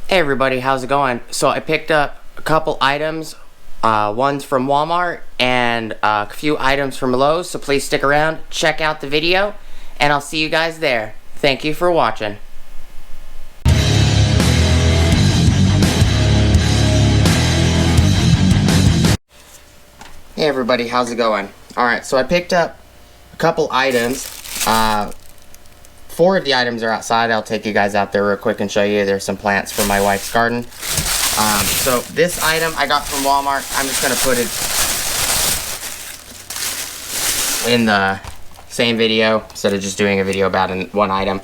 Hey everybody, how's it going? So I picked up a couple items, one's from Walmart and a few items from Lowe's, so please stick around, check out the video, and I'll see you guys there. Thank you for watching. Hey everybody, how's it going? Alright, so I picked up a couple items. 4 of the items are outside. I'll take you guys out there real quick and show you. There's some plants for my wife's garden. So this item I got from Walmart. I'm just going to put it in the same video instead of just doing a video about one item.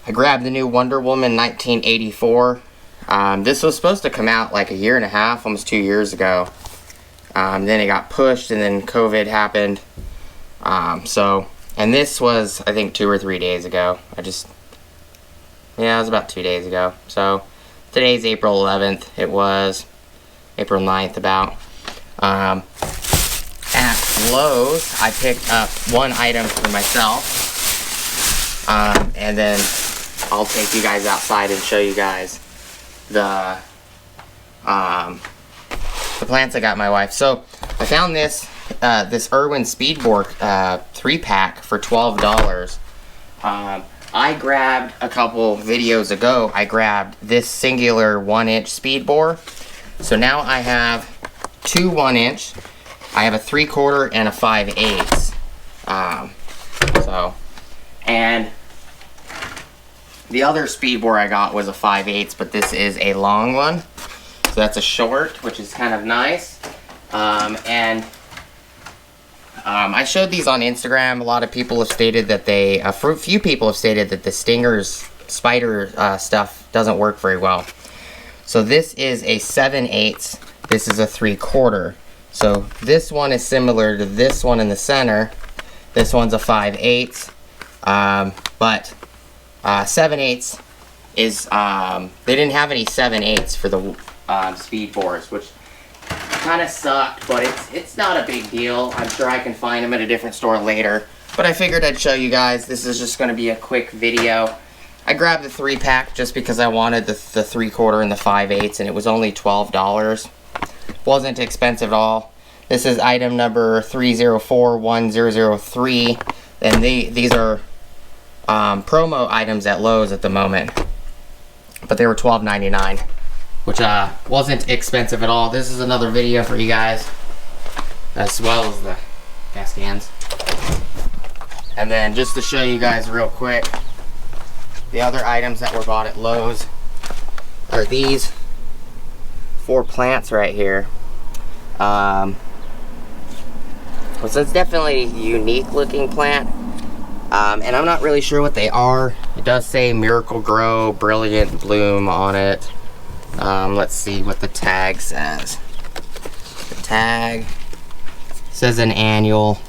I grabbed the new Wonder Woman 1984. This was supposed to come out like a year and a half, almost 2 years ago. Then it got pushed and then COVID happened. And this was, I think, 2 or 3 days ago. It was about 2 days ago. So, today's April 11th. It was April 9th about. At Lowe's, I picked up one item for myself. And then I'll take you guys outside and show you guys the plants I got my wife. So, I found this Irwin Speedboard 3-pack for $12. I grabbed a couple videos ago, I grabbed this singular 1-inch speed bore. So now I have 2 1-inch, I have a 3/4 and a 5/8. And the other speed bore I got was a 5/8, but this is a long one. So that's a short, which is kind of nice. I showed these on Instagram. A lot of people have stated that a few people have stated that the Stinger's Spyder stuff doesn't work very well. So this is a 7/8. This is a 3/4. So this one is similar to this one in the center. This one's a 5/8. But 7/8 is, they didn't have any 7/8 for the speed bores, which kind of sucked, but it's not a big deal. I'm sure I can find them at a different store later, but I figured I'd show you guys. This is just going to be a quick video. I grabbed the 3-pack just because I wanted the 3/4 and the 5/8, and it was only $12. Wasn't expensive at all. This is item number 304103, and these are promo items at Lowe's at the moment, but they were $12.99. Which wasn't expensive at all. This is another video for you guys, as well as the gas cans. And then just to show you guys real quick, the other items that were bought at Lowe's are these 4 plants right here. So it's definitely a unique looking plant. And I'm not really sure what they are. It does say Miracle Grow Brilliant Bloom on it. Let's see what the tag says. The tag says an annual.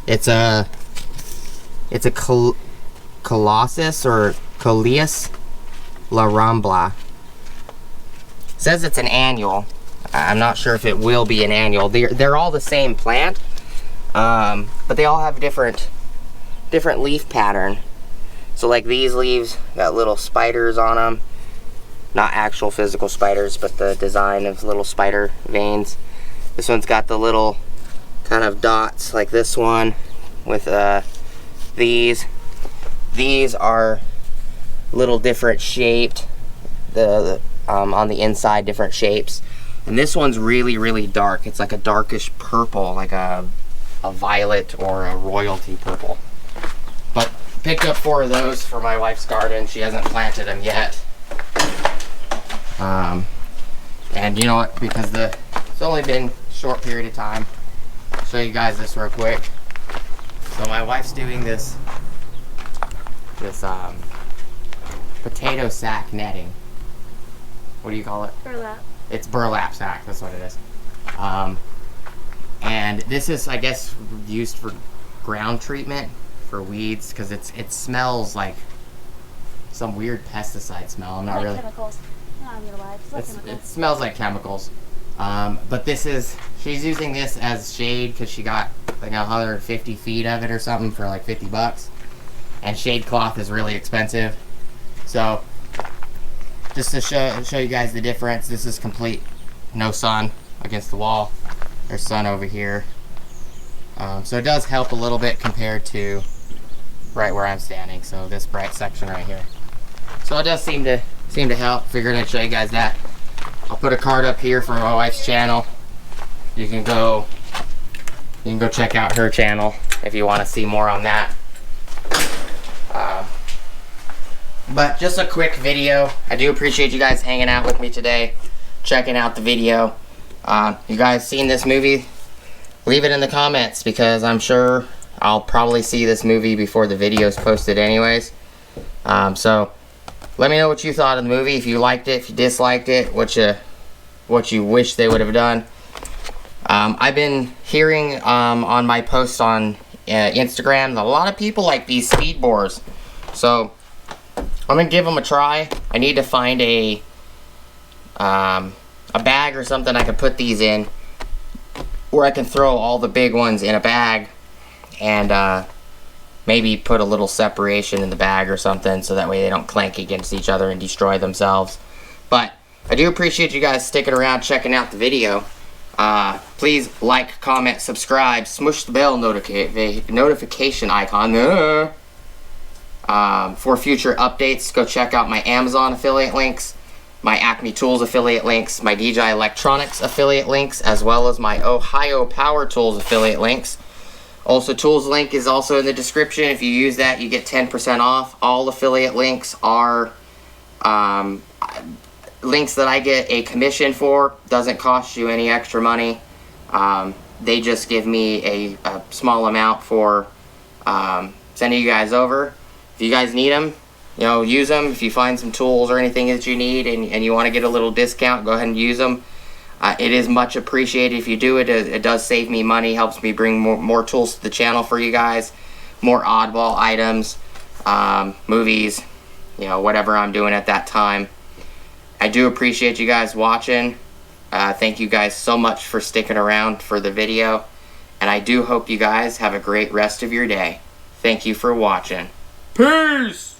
It's a Colossus or Coleus La Rambla. It says it's an annual. I'm not sure if it will be an annual. They're all the same plant, but they all have different leaf pattern. So like these leaves got little spiders on them. Not actual physical spiders, but the design of little spider veins. This one's got the little kind of dots like this one with these. These are little different shaped. On the inside, different shapes. And this one's really, really dark. It's like a darkish purple, like a violet or a royalty purple. But picked up 4 of those for my wife's garden. She hasn't planted them yet. And you know what? Because it's only been a short period of time. I'll show you guys this real quick. So my wife's doing this potato sack netting. What do you call it? Burlap. It's burlap sack. That's what it is. And this is, I guess, used for ground treatment for weeds, because it smells like some weird pesticide smell. I'm not like really. Chemicals. No, I'm gonna lie. It's like chemicals. It smells like chemicals. But she's using this as shade because she got like 150 feet of it or something for like $50. and shade cloth is really expensive. So just to show you guys the difference, this is complete no sun against the wall. There's sun over here. So it does help a little bit compared to right where I'm standing. So this bright section right here. So it does seem to help. Figured I'd show you guys that. I'll put a card up here for my wife's channel. You can go check out her channel if you want to see more on that. But just a quick video. I do appreciate you guys hanging out with me today, checking out the video. You guys seen this movie? Leave it in the comments, because I'm sure I'll probably see this movie before the video is posted anyways. So let me know what you thought of the movie, if you liked it, if you disliked it, what you wish they would have done. I've been hearing on my posts on Instagram that a lot of people like these speed bores. So I'm gonna give them a try. I need to find a bag or something I can put these in, where I can throw all the big ones in a bag, and maybe put a little separation in the bag or something, so that way they don't clank against each other and destroy themselves. But I do appreciate you guys sticking around, checking out the video. Please like, comment, subscribe, smush the bell notification icon for future updates. Go check out my Amazon affiliate links, my Acme Tools affiliate links, my DJI Electronics affiliate links, as well as my Ohio Power Tools affiliate links. Also, Tools link is also in the description. If you use that, you get 10% off. All affiliate links are links that I get a commission for. Doesn't cost you any extra money. They just give me a small amount for sending you guys over. If you guys need them, you know, use them. If you find some tools or anything that you need and you want to get a little discount, go ahead and use them. It is much appreciated if you do it. It does save me money, helps me bring more tools to the channel for you guys, more oddball items, movies, you know, whatever I'm doing at that time. I do appreciate you guys watching. Thank you guys so much for sticking around for the video, and I do hope you guys have a great rest of your day. Thank you for watching. Peace!